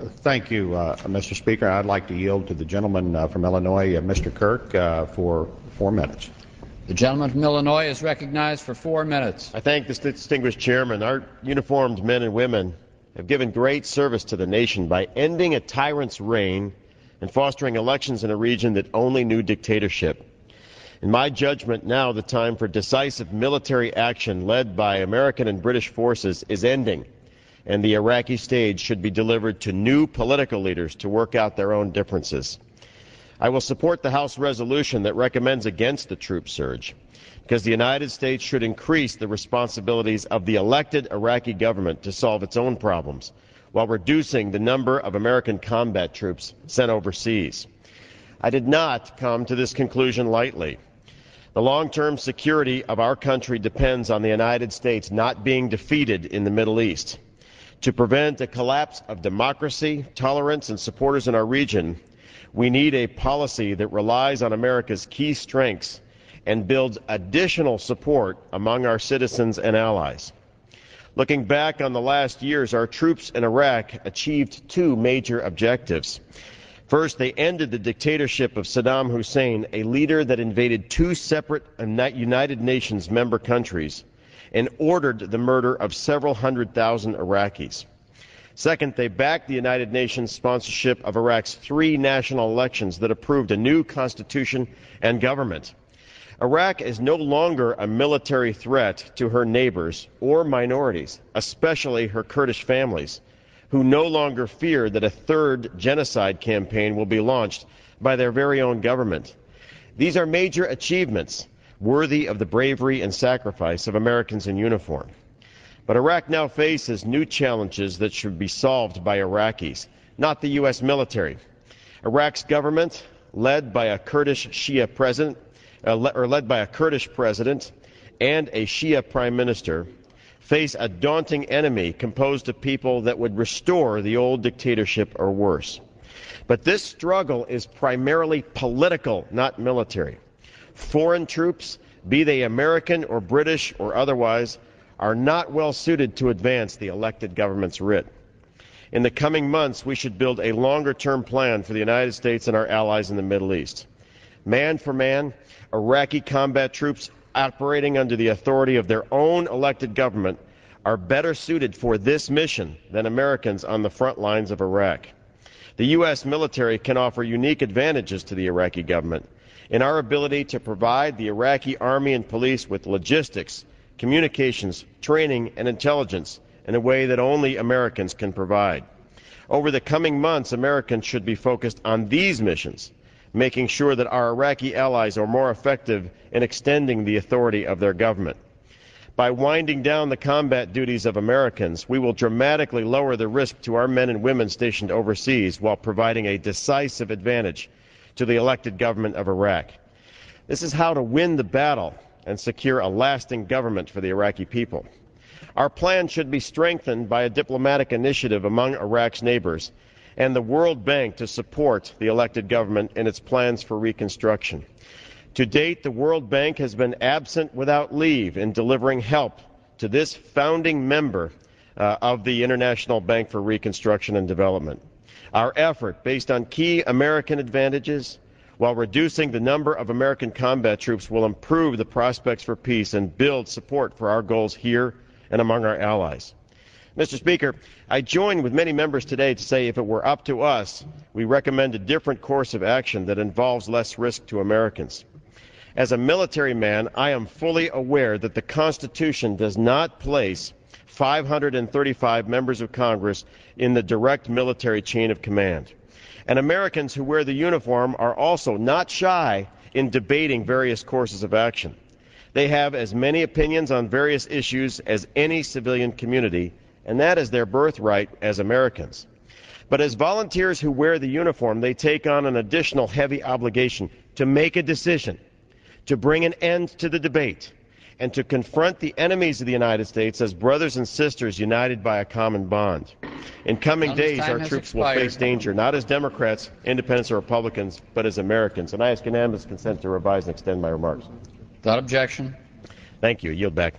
Thank you, Mr. Speaker. I'd like to yield to the gentleman from Illinois, Mr. Kirk, for 4 minutes. The gentleman from Illinois is recognized for 4 minutes. I thank this distinguished chairman. Our uniformed men and women have given great service to the nation by ending a tyrant's reign and fostering elections in a region that only knew dictatorship. In my judgment, now the time for decisive military action led by American and British forces is ending, and the Iraqi stage should be delivered to new political leaders to work out their own differences. I will support the House resolution that recommends against the troop surge, because the United States should increase the responsibilities of the elected Iraqi government to solve its own problems, while reducing the number of American combat troops sent overseas. I did not come to this conclusion lightly. The long-term security of our country depends on the United States not being defeated in the Middle East. To prevent a collapse of democracy, tolerance, and supporters in our region, we need a policy that relies on America's key strengths and builds additional support among our citizens and allies. Looking back on the last years, our troops in Iraq achieved 2 major objectives. First, they ended the dictatorship of Saddam Hussein, a leader that invaded 2 separate United Nations member countries and ordered the murder of several 100,000 Iraqis. Second, they backed the United Nations sponsorship of Iraq's 3 national elections that approved a new constitution and government. Iraq is no longer a military threat to her neighbors or minorities, especially her Kurdish families, who no longer fear that a 3rd genocide campaign will be launched by their very own government. These are major achievements worthy of the bravery and sacrifice of Americans in uniform. But Iraq now faces new challenges that should be solved by Iraqis, not the U.S. military. Iraq's government, led by a Kurdish president and a Shia prime minister, face a daunting enemy composed of people that would restore the old dictatorship or worse. But this struggle is primarily political, not military. Foreign troops, be they American or British or otherwise, are not well suited to advance the elected government's writ. In the coming months, we should build a longer-term plan for the United States and our allies in the Middle East. Man for man, Iraqi combat troops operating under the authority of their own elected government are better suited for this mission than Americans on the front lines of Iraq. The U.S. military can offer unique advantages to the Iraqi government in our ability to provide the Iraqi army and police with logistics, communications, training, and intelligence in a way that only Americans can provide. Over the coming months, Americans should be focused on these missions, making sure that our Iraqi allies are more effective in extending the authority of their government. By winding down the combat duties of Americans, we will dramatically lower the risk to our men and women stationed overseas while providing a decisive advantage to the elected government of Iraq. This is how to win the battle and secure a lasting government for the Iraqi people. Our plan should be strengthened by a diplomatic initiative among Iraq's neighbors and the World Bank to support the elected government in its plans for reconstruction. To date, the World Bank has been absent without leave in delivering help to this founding member of the International Bank for Reconstruction and Development. Our effort, based on key American advantages, while reducing the number of American combat troops, will improve the prospects for peace and build support for our goals here and among our allies. Mr. Speaker, I join with many members today to say if it were up to us, we recommend a different course of action that involves less risk to Americans. As a military man, I am fully aware that the Constitution does not place 535 members of Congress in the direct military chain of command. And Americans who wear the uniform are also not shy in debating various courses of action. They have as many opinions on various issues as any civilian community, and that is their birthright as Americans. But as volunteers who wear the uniform, they take on an additional heavy obligation to make a decision, to bring an end to the debate, and to confront the enemies of the United States as brothers and sisters united by a common bond. In coming days, our troops will face danger, not as Democrats, Independents, or Republicans, but as Americans. And I ask unanimous consent to revise and extend my remarks. Without objection. Thank you. I yield back.